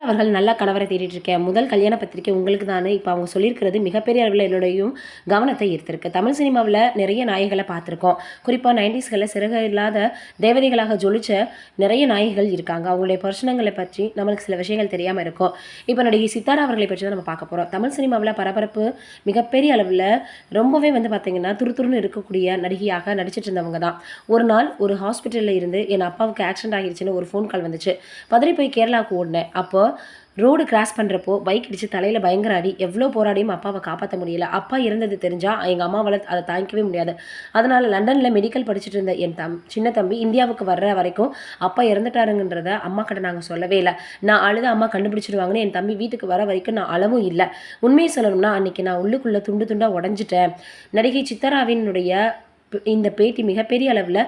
அவர்கள் நல்ல கணவரை தேடிட்டு இருக்கேன். முதல் கல்யாண பத்திரிக்கை உங்களுக்கு தானே. இப்போ அவங்க சொல்லியிருக்கிறது மிகப்பெரிய அளவில் என்னுடையும் கவனத்தை ஈர்த்திருக்கு. தமிழ் சினிமாவில் நிறைய நாயகிகளை பார்த்துருக்கோம். குறிப்பாக 90ஸ்களில் சிறகு இல்லாத தேவதைகளாக ஜொலிச்ச நிறைய நாயகிகள் இருக்காங்க. அவங்களுடைய பர்சனங்களை பற்றி நம்மளுக்கு சில விஷயங்கள் தெரியாமல் இருக்கும். இப்போ நடிகை சித்தாரா அவர்களை பற்றி தான் நம்ம பார்க்க போகிறோம். தமிழ் சினிமாவில் பரபரப்பு மிகப்பெரிய அளவில் ரொம்பவே பார்த்திங்கன்னா துருதுருன்னு இருக்கக்கூடிய நடிகையாக நடிச்சிட்டு இருந்தவங்க தான். ஒரு நாள் ஒரு ஹாஸ்பிட்டலில் இருந்து என் அப்பாவுக்கு ஆக்சிடென்ட் ஆகிடுச்சுன்னு ஒரு ஃபோன் கால் வந்துச்சு. பதறி போய் கேரளாவுக்கு ஓடினேன். அப்போ ரோடு கிராஸ் பண்ணுறப்போ பைக் இடித்து தலையில் பயங்கர அடி. எவ்வளோ போராடியும் அப்பாவை காப்பாற்ற முடியல. அப்பா இறந்தது தெரிஞ்சால் எங்கள் அம்மாவால் அதை தாங்கிக்கவே முடியாது. அதனால் லண்டனில் மெடிக்கல் படிச்சுட்டு இருந்த என் சின்ன தம்பி இந்தியாவுக்கு வர்ற வரைக்கும் அப்பா இறந்துட்டாருங்கன்றத அம்மா கிட்ட நாங்கள் சொல்லவே இல்லை. நான் அழுத அம்மா கண்டுபிடிச்சிடுவாங்கன்னு என் தம்பி வீட்டுக்கு வர வரைக்கும் நான் அளவும் இல்லை. உண்மையை சொல்லணும்னா அன்றைக்கி நான் உள்ளுக்குள்ளே துண்டு துண்டாக உடஞ்சிட்டேன். நடிகை சித்தாராவினுடைய இந்த பேட்டி மிகப்பெரிய அளவில்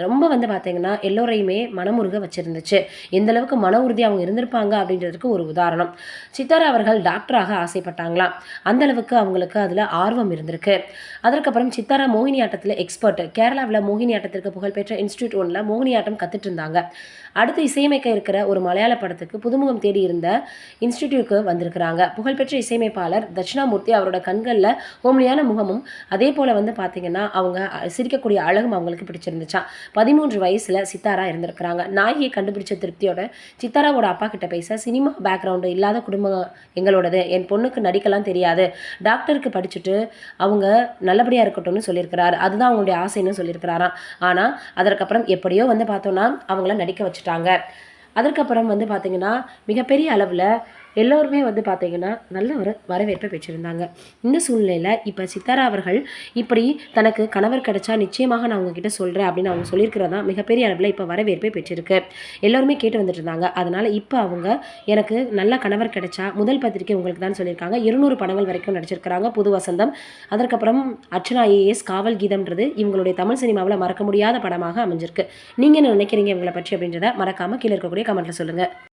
ரொம்ப பார்த்தீங்கன்னா எல்லோரையுமே மனமுருக வச்சுருந்துச்சு. எந்த அளவுக்கு மன உறுதி அவங்க இருந்திருப்பாங்க அப்படின்றதுக்கு ஒரு உதாரணம். சித்தாரா அவர்கள் டாக்டராக ஆசைப்பட்டாங்களாம். அந்த அளவுக்கு அவங்களுக்கு அதில் ஆர்வம் இருந்திருக்கு. அதற்கப்புறம் சித்தாரா மோகினி ஆட்டத்தில் எக்ஸ்பர்ட். கேரளாவில் மோகினி ஆட்டத்திற்கு புகழ்பெற்ற இன்ஸ்டியூட் ஒன்றில் மோகினி ஆட்டம் கற்றுட்டு இருந்தாங்க. அடுத்து இசையமைக்க இருக்கிற ஒரு மலையாள படத்துக்கு புதுமுகம் தேடி இருந்த இன்ஸ்டிடியூட்க்கு வந்திருக்கிறாங்க. புகழ்பெற்ற இசையமைப்பாளர் தட்சிணாமூர்த்தி அவரோட கண்களில் ஹோம்லியான முகமும் அதே போல் பார்த்தீங்கன்னா அவங்க சிரிக்கக்கூடிய அழகும் அவங்களுக்கு பிடிச்சிருந்துச்சா. 13 வயசில் சித்தாரா இருந்திருக்கிறாங்க. நாயகியை கண்டுபிடிச்ச திருப்தியோட சித்தாராவோட அப்பா கிட்ட பேச, சினிமா பேக்ரவுண்டு இல்லாத குடும்பம் எங்களோடது, என் பொண்ணுக்கு நடிக்கலாம் தெரியாது, டாக்டருக்கு படிச்சுட்டு அவங்க நல்லபடியாக இருக்கட்டும்னு சொல்லியிருக்கிறாரு. அதுதான் அவங்களுடைய ஆசைன்னு சொல்லியிருக்கிறாராம். ஆனால் அதற்கப்புறம் எப்படியோ பார்த்தோன்னா அவங்கள நடிக்க வச்சுட்டாங்க. அதற்கப்புறம் பார்த்தீங்கன்னா மிகப்பெரிய அளவில் எல்லோருமே பார்த்தீங்கன்னா நல்ல ஒரு வரவேற்பை பெற்றிருந்தாங்க. இந்த சூழ்நிலையில் இப்போ சித்தாரா அவர்கள் இப்படி தனக்கு கணவர் கிடைச்சா நிச்சயமாக நான் உங்ககிட்ட சொல்கிறேன் அப்படின்னு அவங்க சொல்லியிருக்கிறதா மிகப்பெரிய அளவில் இப்போ வரவேற்பை பெற்றிருக்கு. எல்லோருமே கேட்டு வந்துட்டு இருந்தாங்க. அதனால் இப்போ அவங்க எனக்கு நல்ல கணவர் கிடைச்சா முதல் பத்திரிக்கை உங்களுக்கு தான் சொல்லியிருக்காங்க. 200 படங்கள் வரைக்கும் நடிச்சிருக்கிறாங்க. புது வசந்தம், அதற்கப்புறம் அர்ச்சனா IAS, காவல் கீதம்ன்றது இவங்களுடைய தமிழ் சினிமாவில் மறக்க முடியாத படமாக அமைஞ்சிருக்கு. நீங்கள் என்ன நினைக்கிறீங்க இவங்களை பற்றி அப்படின்றத மறக்காமல் கீழே இருக்கக்கூடிய கமெண்ட்டில் சொல்லுங்கள்.